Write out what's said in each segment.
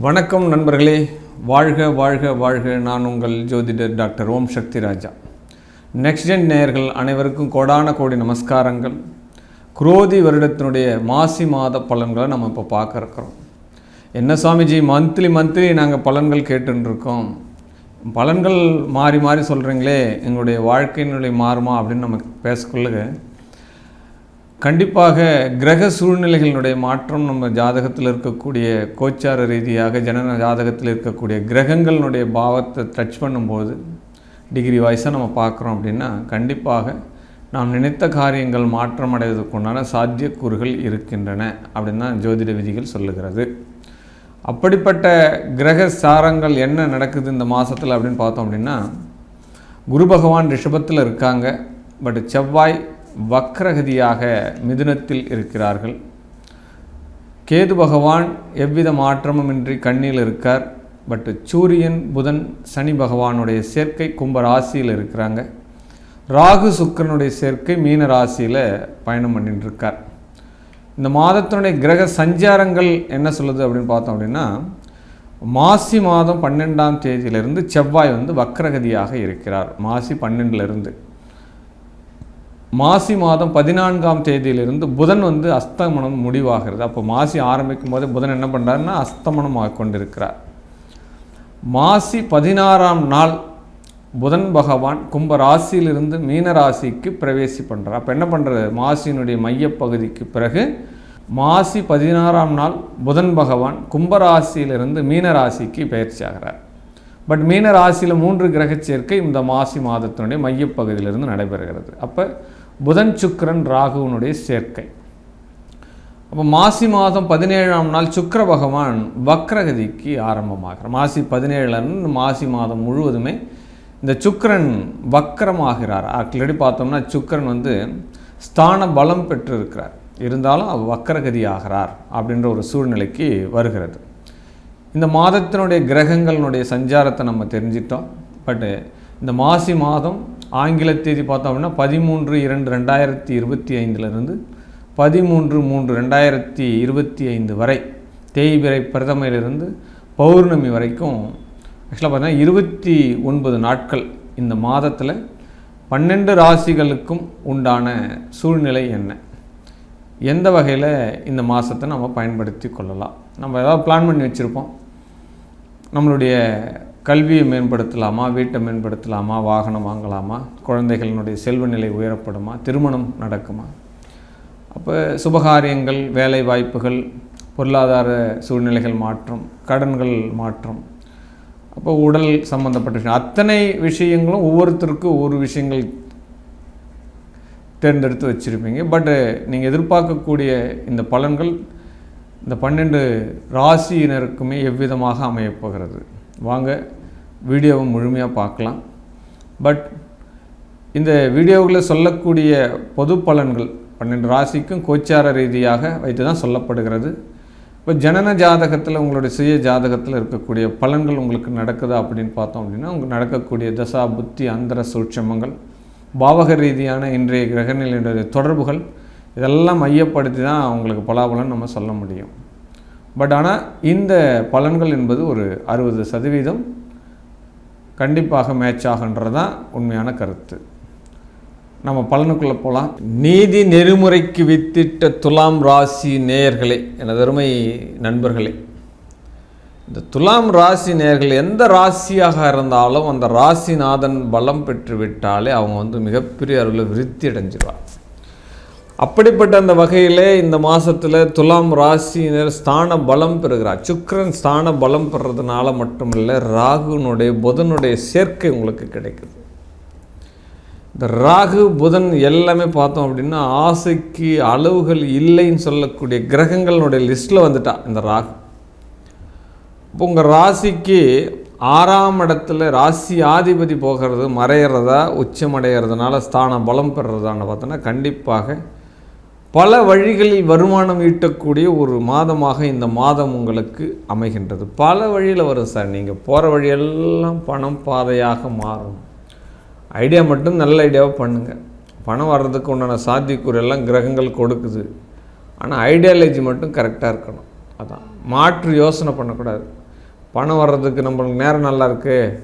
வணக்கம் நண்பர்களே, வாழ்க வாழ்க வாழ்க. நான் உங்கள் ஜோதிடர் டாக்டர் ஓம் சக்தி ராஜா. நெக்ஸ்ட் ஜென் நேயர்கள் அனைவருக்கும் கோடான கோடி நமஸ்காரங்கள். குரோதி வருடத்தினுடைய மாசி மாத பலன்களை நம்ம இப்போ பார்க்க இருக்கிறோம். என்ன சுவாமிஜி, மந்த்லி நாங்கள் பலன்கள் கேட்டுருக்கோம், பலன்கள் மாறி மாறி சொல்கிறீங்களே, எங்களுடைய வாழ்க்கையினுடைய மாறுமா அப்படின்னு நம்ம பேசக்குள்ள கண்டிப்பாக கிரக சூழ்நிலைகளினுடைய மாற்றம் நம்ம ஜாதகத்தில் இருக்கக்கூடிய கோச்சார ரீதியாக ஜனன ஜாதகத்தில் இருக்கக்கூடிய கிரகங்களினுடைய பாவத்தை டச் பண்ணும்போது டிகிரி வைஸாக நம்ம பார்க்குறோம் அப்படின்னா கண்டிப்பாக நாம் நினைத்த காரியங்கள் மாற்றம் அடைவதற்குண்டான சாத்தியக்கூறுகள் இருக்கின்றன அப்படின்னு தான் ஜோதிட விதிகள் சொல்லுகிறது. அப்படிப்பட்ட கிரக சாரங்கள் என்ன நடக்குது இந்த மாதத்தில் அப்படின்னு பார்த்தோம் அப்படின்னா, குரு பகவான் ரிஷபத்தில் இருக்காங்க, பட் செவ்வாய் வக்ரகதியாக மிதுனத்தில் இருக்கிறார்கள். கேது பகவான் எவ்வித மாற்றமும் இன்றி கண்ணியில் இருக்கார், பட் சூரியன் புதன் சனி பகவானுடைய சேர்க்கை கும்ப ராசியில் இருக்கிறாங்க. ராகு சுக்கிரனுடைய சேர்க்கை மீன ராசியில் பயணம் பண்ணிட்டு இருக்கார். இந்த மாதத்தினுடைய கிரக சஞ்சாரங்கள் என்ன சொல்லுது அப்படின்னு பார்த்தோம் அப்படின்னா, மாசி மாதம் 12ஆம் தேதியிலிருந்து செவ்வாய் வக்ரகதியாக இருக்கிறார். மாசி 12லிருந்து மாசி மாதம் 14ஆம் தேதியிலிருந்து புதன் அஸ்தமனம் முடிவாகிறது. அப்போ மாசி ஆரம்பிக்கும் போது புதன் என்ன பண்ணுறாருன்னா அஸ்தமனமாக கொண்டிருக்கிறார். மாசி 16ஆம் நாள் புதன் பகவான் கும்ப ராசியிலிருந்து மீன ராசிக்கு பிரவேசி பண்ணுறார். அப்போ என்ன பண்ணுறது, மாசியினுடைய மையப்பகுதிக்கு பிறகு மாசி 16ஆம் நாள் புதன் பகவான் கும்பராசியிலிருந்து மீன ராசிக்கு பயிற்சி ஆகிறார். பட் மீன ராசியில் 3 கிரக சேர்க்கை இந்த மாசி மாதத்தினுடைய மையப்பகுதியிலிருந்து நடைபெறுகிறது. அப்போ புதன் சுக்கிரன் ராகுவனுடைய சேர்க்கை. அப்போ மாசி மாதம் 17ஆம் நாள் சுக்கிர பகவான் வக்ரகதிக்கு ஆரம்பமாகிறார். மாசி 17லேருந்து மாசி மாதம் முழுவதுமே இந்த சுக்கிரன் வக்ரமாகிறார். ஆல்ரெடி பார்த்தோம்னா சுக்கிரன் ஸ்தான பலம் பெற்றிருக்கிறார், இருந்தாலும் வக்ரகதி ஆகிறார் அப்படின்ற ஒரு சூழ்நிலைக்கு வருகிறது. இந்த மாதத்தினுடைய கிரகங்களினுடைய சஞ்சாரத்தை நம்ம தெரிஞ்சிட்டோம். பட்டு இந்த மாசி மாதம் ஆங்கில தேதி பார்த்தோம் அப்படின்னா 13/2/2025 13/3/2025 வரை தேய்பிறை பிரதமையிலிருந்து பௌர்ணமி வரைக்கும் ஆக்சுவலாக பார்த்தீங்கன்னா 29 நாட்கள் இந்த மாதத்தில் 12 ராசிகளுக்கும் உண்டான சூழ்நிலை என்ன, எந்த வகையில் இந்த மாதத்தை நம்ம பயன்படுத்தி கொள்ளலாம். நம்ம ஏதாவது பிளான் பண்ணி வச்சுருப்போம், நம்மளுடைய கல்வியை மேம்படுத்தலாமா, வீட்டை மேம்படுத்தலாமா, வாகனம் வாங்கலாமா, குழந்தைகளினுடைய செல்வ நிலை உயரப்படுமா, திருமணம் நடக்குமா, அப்போ சுபகாரியங்கள், வேலை வாய்ப்புகள், பொருளாதார சூழ்நிலைகள் மாற்றம், கடன்கள் மாற்றம், அப்போ உடல் சம்பந்தப்பட்ட விஷயம், அத்தனை விஷயங்களும் ஒவ்வொருத்தருக்கும் ஒவ்வொரு விஷயங்கள் தேர்ந்தெடுத்து வச்சுருப்பீங்க. பட்டு நீங்கள் எதிர்பார்க்கக்கூடிய இந்த பலன்கள் இந்த 12 ராசியினருக்குமே எவ்விதமாக அமையப்போகிறது. வாங்க வீடியோவை முழுமையாக பார்க்கலாம். பட் இந்த வீடியோவில் சொல்லக்கூடிய பொது பலன்கள் 12 ராசிக்கும் கோச்சார ரீதியாக வைத்து தான் சொல்லப்படுகிறது. இப்போ ஜனன ஜாதகத்தில் உங்களுடைய சுய ஜாதகத்தில் இருக்கக்கூடிய பலன்கள் உங்களுக்கு நடக்குதா அப்படின்னு பார்த்தோம் அப்படின்னா, உங்களுக்கு நடக்கக்கூடிய தசா புத்தி அந்தர சூட்சமங்கள், பாவக ரீதியான இன்றைய கிரகநிலையுடைய தொடர்புகள், இதெல்லாம் மையப்படுத்தி தான் அவங்களுக்கு பலாபலன் நம்ம சொல்ல முடியும். பட் ஆனால் இந்த பலன்கள் என்பது ஒரு 60% கண்டிப்பாக மேட்ச் ஆகுன்றது தான் உண்மையான கருத்து. நம்ம பலனுக்குள்ளே போகலாம். நீதி நெறிமுறைக்கு வித்திட்ட துலாம் ராசி நேயர்களே, எனது அருமை நண்பர்களே, இந்த துலாம் ராசி நேயர்கள் எந்த ராசியாக இருந்தாலும் அந்த ராசிநாதன் பலம் பெற்று விட்டாலே அவங்க மிகப்பெரிய அளவில் விருத்தி அடைஞ்சிருவார். அப்படிப்பட்ட அந்த வகையில் இந்த மாதத்தில் துலாம் ராசியினர் ஸ்தான பலம் பெறுகிறார். சுக்கிரன் ஸ்தான பலம் பெறுறதுனால மட்டுமில்லை, ராகுனுடைய புதனுடைய சேர்க்கை உங்களுக்கு கிடைக்குது. இந்த ராகு புதன் எல்லாமே பார்த்தோம் அப்படின்னா ஆசைக்கு அளவுகள் இல்லைன்னு சொல்லக்கூடிய கிரகங்களுடைய லிஸ்ட்டில் வந்துட்டா இந்த ராகு. இப்போ உங்கள் ராசிக்கு 6ஆம் இடத்துல ராசி ஆதிபதி போகிறது, மறையிறதா உச்சமடைகிறதுனால ஸ்தான பலம் பெறுறதான்னு பார்த்தோன்னா கண்டிப்பாக பல வழிகளில் வருமானம் ஈட்டக்கூடிய ஒரு மாதமாக இந்த மாதம் உங்களுக்கு அமைகின்றது. பல வழியில் வரும் சார், நீங்கள் போகிற வழியெல்லாம் பணம் பாதையாக மாறும். ஐடியா மட்டும் நல்ல ஐடியாவை பண்ணுங்கள், பணம் வர்றதுக்கு உண்டான சாத்தியக்கூறு எல்லாம் கிரகங்கள் கொடுக்குது. ஆனால் ஐடியாலஜி மட்டும் கரெக்டாக இருக்கணும். அதான் மாற்று யோசனை பண்ணக்கூடாது. பணம் வர்றதுக்கு நம்மளுக்கு நேரம் நல்லா இருக்குது,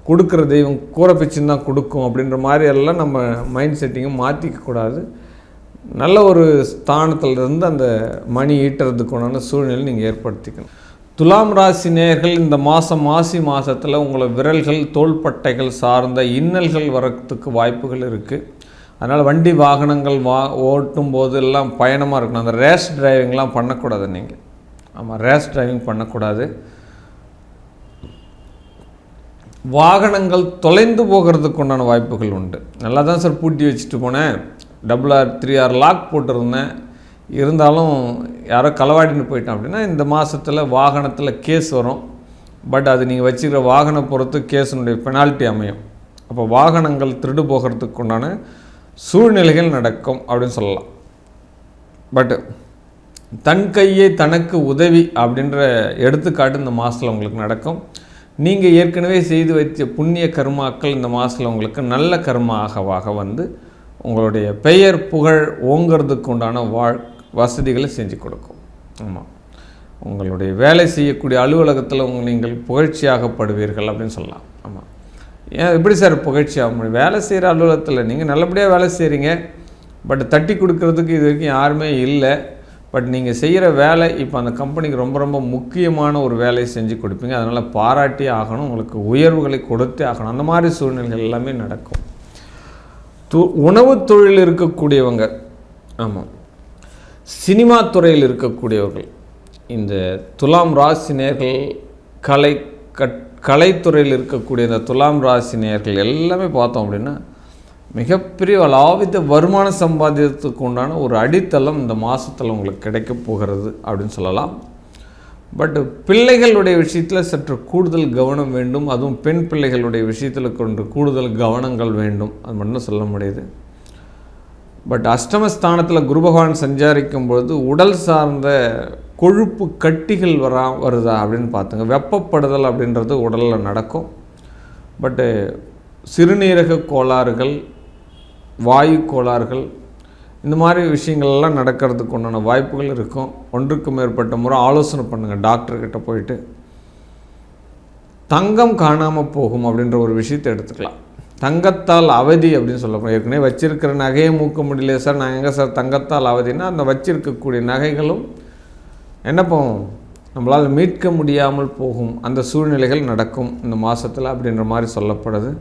கொடுக்குற தெய்வம் கூரை பிச்சுன்னு தான் கொடுக்கும் அப்படின்ற மாதிரி எல்லாம் நம்ம மைண்ட் செட்டிங்கை மாற்றிக்கக்கூடாது. நல்ல ஒரு ஸ்தானத்தில் இருந்து அந்த மணி ஈட்டுறதுக்குண்டான சூழ்நிலை நீங்கள் ஏற்படுத்திக்கணும். துலாம் ராசி நேயர்கள் இந்த மாசி மாதத்தில் உங்களை விரல்கள் தோள்பட்டைகள் சார்ந்த இன்னல்கள் வரத்துக்கு வாய்ப்புகள் இருக்குது. அதனால் வண்டி வாகனங்கள் ஓட்டும் போது எல்லாம் பயணமாக இருக்கணும். அந்த ரேஷ் டிரைவிங்லாம் பண்ணக்கூடாது நீங்கள். ஆமாம், ரேஷ் டிரைவிங் பண்ணக்கூடாது. வாகனங்கள் தொலைந்து போகிறதுக்கு உண்டான வாய்ப்புகள் உண்டு. நல்லா தான் சார் பூட்டி வச்சுட்டு போனேன், 3R லாக் போட்டிருந்தேன், இருந்தாலும் யாரோ களவாடின்னு போயிட்டான் அப்படின்னா இந்த மாதத்தில் வாகனத்தில் கேஸ் வரும். பட் அது நீங்கள் வச்சுக்கிற வாகனம் பொறுத்து கேஸினுடைய பெனால்ட்டி அமையும். அப்போ வாகனங்கள் திருடு போகிறதுக்கு உண்டான சூழ்நிலைகள் நடக்கும் அப்படின்னு சொல்லலாம். பட் தன் கையே தனக்கு உதவி அப்படின்ற எடுத்துக்காட்டு இந்த மாதத்தில் உங்களுக்கு நடக்கும். நீங்கள் ஏற்கனவே செய்து வைத்த புண்ணிய கர்மாக்கள் இந்த மாதத்தில் உங்களுக்கு நல்ல கர்மாவாக வந்து உங்களுடைய பெயர் புகழ் ஓங்கிறதுக்கு உண்டான வசதிகளை செஞ்சு கொடுக்கும். ஆமாம், உங்களுடைய வேலை செய்யக்கூடிய அலுவலகத்தில் நீங்கள் புகழ்ச்சியாகப்படுவீர்கள் அப்படின்னு சொல்லலாம். ஆமாம், ஏன் எப்படி சார் புகழ்ச்சியாக முடியும்? வேலை செய்கிற அலுவலகத்தில் நீங்கள் நல்லபடியாக வேலை செய்கிறீங்க, பட் தட்டி கொடுக்கறதுக்கு இது வரைக்கும் யாருமே இல்லை. பட் நீங்கள் செய்கிற வேலை இப்போ அந்த கம்பெனிக்கு ரொம்ப ரொம்ப முக்கியமான ஒரு வேலையை செஞ்சு கொடுப்பீங்க. அதனால் பாராட்டி ஆகணும், உங்களுக்கு உயர்வுகளை கொடுத்தே ஆகணும். அந்த மாதிரி சூழ்நிலைகள் எல்லாமே நடக்கும். உணவு தொழில் இருக்கக்கூடியவங்க, ஆமாம், சினிமா துறையில் இருக்கக்கூடியவர்கள், இந்த துலாம் ராசி நேயர்கள், கலைத்துறையில் இருக்கக்கூடிய இந்த துலாம் ராசி நேயர்கள் எல்லாமே பார்த்தோம் அப்படின்னா மிகப்பெரிய அலாவித வருமான சம்பாதியத்துக்கு உண்டான ஒரு அடித்தளம் இந்த மாதத்தில் உங்களுக்கு கிடைக்க போகிறது அப்படின்னு சொல்லலாம். பட் பிள்ளைகளுடைய விஷயத்தில் சற்று கூடுதல் கவனம் வேண்டும். அதுவும் பெண் பிள்ளைகளுடைய விஷயத்தில் கொண்டு கூடுதல் கவனங்கள் வேண்டும், அது மட்டும் சொல்ல முடியுது. பட் அஷ்டமஸ்தானத்தில் குரு பகவான் சஞ்சாரிக்கும் பொழுது உடல் சார்ந்த கொழுப்பு கட்டிகள் வருதா அப்படின்னு பார்த்துங்க. வெப்பப்படுதல் அப்படின்றது உடலில் நடக்கும். பட்டு சிறுநீரக கோளாறுகள், வாயு கோளாறுகள், இந்த மாதிரி விஷயங்கள்லாம் நடக்கிறதுக்கு உண்டான வாய்ப்புகள் இருக்கும். ஒன்றுக்கு மேற்பட்ட முறை ஆலோசனை பண்ணுங்கள் டாக்டர்கிட்ட போயிட்டு. தங்கம் காணாமல் போகும் அப்படின்ற ஒரு விஷயத்தை எடுத்துக்கலாம். தங்கத்தால் அவதி அப்படின்னு சொல்லப்போம். ஏற்கனவே வச்சிருக்கிற நகையை மூக்க முடியல சார், நான் எங்கே சார் தங்கத்தால் அவதினா அந்த வச்சிருக்கக்கூடிய நகைகளும் என்ன போகும், நம்மளால் மீட்க முடியாமல் போகும். அந்த சூழ்நிலைகள் நடக்கும் இந்த மாதத்தில் அப்படின்ற மாதிரி சொல்லப்படுது.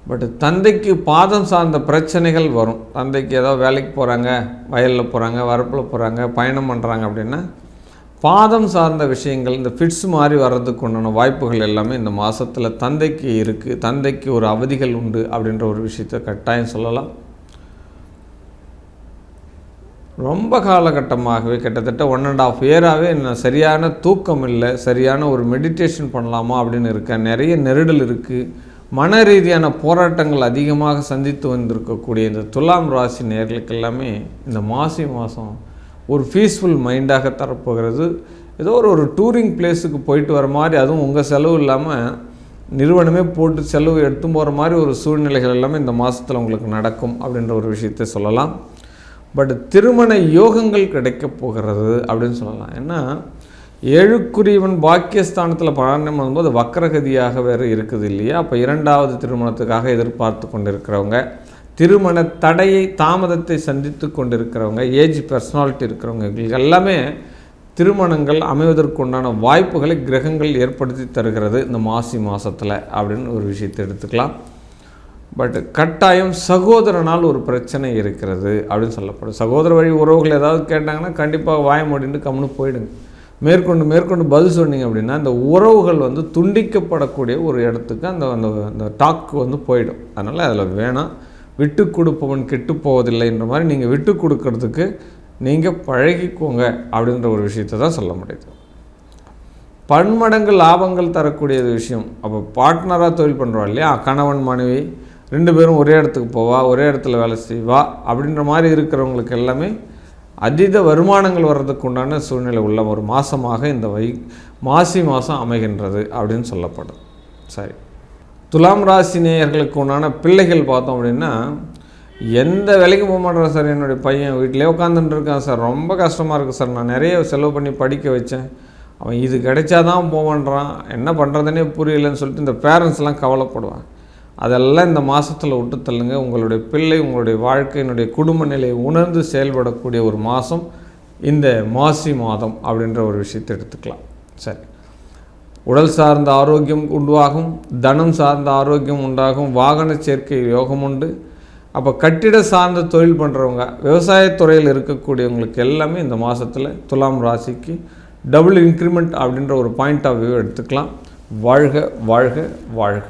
பட் தந்தைக்கு பாதம் சார்ந்த பிரச்சனைகள் வரும். தந்தைக்கு ஏதோ வேலைக்கு போகிறாங்க, வயலில் போகிறாங்க, வரப்பில் போகிறாங்க, பயணம் பண்ணுறாங்க அப்படின்னா பாதம் சார்ந்த விஷயங்கள், இந்த ஃபிட்ஸ் மாதிரி வர்றதுக்கு உண்டான வாய்ப்புகள் எல்லாமே இந்த மாதத்தில் தந்தைக்கு இருக்குது. தந்தைக்கு ஒரு அவதிகள் உண்டு அப்படின்ற ஒரு விஷயத்தை கட்டாயம் சொல்லலாம். ரொம்ப காலகட்டமாகவே கிட்டத்தட்ட 1.5 இயராகவே என்ன சரியான தூக்கம் இல்லை, சரியான ஒரு மெடிடேஷன் பண்ணலாமா அப்படின்னு இருக்கேன். நிறைய நெருடல் இருக்குது, மன ரீதியான போராட்டங்கள் அதிகமாக சந்தித்து வந்திருக்கக்கூடிய இந்த துலாம் ராசி நேயர்களுக்கு எல்லாமே இந்த மாதம் ஒரு பீஸ்ஃபுல் மைண்டாக தரப்போகிறது. ஏதோ ஒரு டூரிங் பிளேஸுக்கு போயிட்டு வர மாதிரி, அதுவும் உங்கள் செலவு இல்லாமல் நிறுவனமே போட்டு செலவு எடுத்து போகிற மாதிரி ஒரு சூழ்நிலைகள் எல்லாமே இந்த மாதத்தில் உங்களுக்கு நடக்கும் அப்படின்ற ஒரு விஷயத்தை சொல்லலாம். பட் திருமண யோகங்கள் கிடைக்கப் போகிறது அப்படின்னு சொல்லலாம். ஏன்னா 7க்குரியவன் பாக்கியஸ்தானத்தில் பலனம் வரும்போது வக்கரகதியாக வேறு இருக்குது இல்லையா? அப்போ 2வது திருமணத்துக்காக எதிர்பார்த்து கொண்டிருக்கிறவங்க, திருமண தடையை தாமதத்தை சந்தித்து கொண்டிருக்கிறவங்க, ஏஜ் பர்சனாலிட்டி இருக்கிறவங்க எல்லாமே திருமணங்கள் அமைவதற்குண்டான வாய்ப்புகளை கிரகங்கள் ஏற்படுத்தி தருகிறது இந்த மாதத்தில் அப்படின்னு ஒரு விஷயத்தை எடுத்துக்கலாம். பட் கட்டாயம் சகோதரனால் ஒரு பிரச்சனை இருக்கிறது அப்படின்னு சொல்லப்படும். சகோதர வழி உறவுகள் ஏதாவது கேட்டாங்கன்னா கண்டிப்பாக வாய மூடிட்டு கம்முன்னு போயிடுங்க. மேற்கொண்டு பதில் சொன்னீங்க அப்படின்னா அந்த உறவுகள் வந்து துண்டிக்கப்படக்கூடிய ஒரு இடத்துக்கு அந்த டாக்கு வந்து போயிடும். அதனால் அதில் வேணாம், விட்டு கொடுப்பவன் கெட்டு போவதில்லைன்ற மாதிரி நீங்கள் விட்டு கொடுக்கறதுக்கு நீங்கள் பழகிக்கோங்க அப்படின்ற ஒரு விஷயத்தை தான் சொல்ல முடியுது. பன்மடங்கு லாபங்கள் தரக்கூடிய விஷயம். அப்போ பார்ட்னராக தொழில் பண்ணுறோம் இல்லையா, கணவன் மனைவி 2 பேரும் ஒரே இடத்துக்கு போவா, ஒரே இடத்துல வேலை செய்வா அப்படின்ற மாதிரி இருக்கிறவங்களுக்கு எல்லாமே அதீத வருமானங்கள் வர்றதுக்கு உண்டான சூழ்நிலை உள்ள ஒரு மாதமாக இந்த மாசி மாதம் அமைகின்றது அப்படின்னு சொல்லப்படும். சரி, துலாம் ராசி நேயர்களுக்கு உண்டான பிள்ளைகள் பார்த்தோம் அப்படின்னா, எந்த வேலைக்கு போக மாட்டேறேன் சார், என்னுடைய பையன் வீட்டிலே உட்காந்துட்டு இருக்கான் சார், ரொம்ப கஷ்டமாக இருக்குது சார், நான் நிறைய செலவு பண்ணி படிக்க வச்சேன், அவன் இது கிடைச்சாதான் போவன்றான், என்ன பண்ணுறதுனே புரியலன்னு சொல்லிட்டு இந்த பேரண்ட்ஸ்லாம் கவலைப்படுவாங்க. அதெல்லாம் இந்த மாதத்தில் விட்டு தள்ளுங்க. உங்களுடைய பிள்ளை, உங்களுடைய வாழ்க்கையினுடைய குடும்ப நிலையை உணர்ந்து செயல்படக்கூடிய ஒரு மாதம் இந்த மாசி மாதம் அப்படின்ற ஒரு விஷயத்தை எடுத்துக்கலாம். சரி, உடல் சார்ந்த ஆரோக்கியம் உண்டாகும், தனம் சார்ந்த ஆரோக்கியம் உண்டாகும், வாகன சேர்க்கை யோகம் உண்டு. அப்போ கட்டிட சார்ந்த தொழில் பண்ணுறவங்க, விவசாயத்துறையில் இருக்கக்கூடியவங்களுக்கு எல்லாமே இந்த மாதத்தில் துலாம் ராசிக்கு டபுள் இன்க்ரிமெண்ட் அப்படின்ற ஒரு பாயிண்ட் ஆஃப் வியூ எடுத்துக்கலாம். வாழ்க வாழ்க வாழ்க.